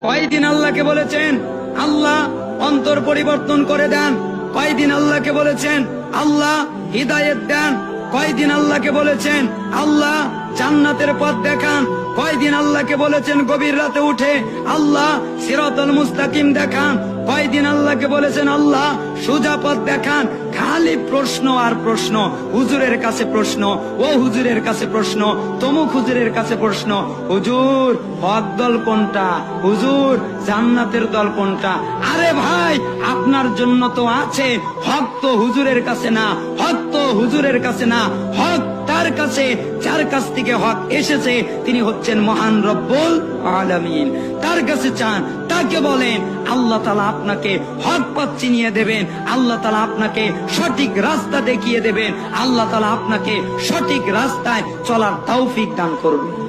কয়দিন আল্লাহকে বলেছেন আল্লাহ অন্তর পরিবর্তন করে দেন? কয়দিন আল্লাহকে বলেছেন আল্লাহ হিদায়াত দেন? কয়দিন আল্লাহকে বলেছেন আল্লাহ জান্নাতের পথ দেখান? কয়দিন আল্লাহকে বলেছেন গভীর রাতে উঠে আল্লাহ সিরাতাল মুস্তাকিম দেখান? কয়দিন আল্লাহকে বলেছেন আল্লাহ সোজা পথ দেখান? খালি প্রশ্ন আর প্রশ্ন, হুজুরের কাছে প্রশ্ন, ও হুজুরের কাছে প্রশ্ন, তমুক হুজুরের কাছে প্রশ্ন। হুজুর হক দল কোনটা? হুজুর জান্নাতের দল কোনটা? আরে ভাই, আপনার জন্য তো আছে হক, তো হুজুরের কাছে না, হক তো হুজুরের কাছে না, হক তার কাছে যার কাছ থেকে হক এসেছে, তিনি হচ্ছেন মহান রব্বুল আলামিন। তার কাছে চান, তাকে বলেন, আল্লাহ তাআলা আপনাকে হক পথ চিনিয়ে দেবেন, আল্লাহ তাআলা আপনাকে সঠিক রাস্তা দেখিয়ে দেবেন, আল্লাহ তাআলা আপনাকে সঠিক রাস্তায় চলার তৌফিক দান করবেন।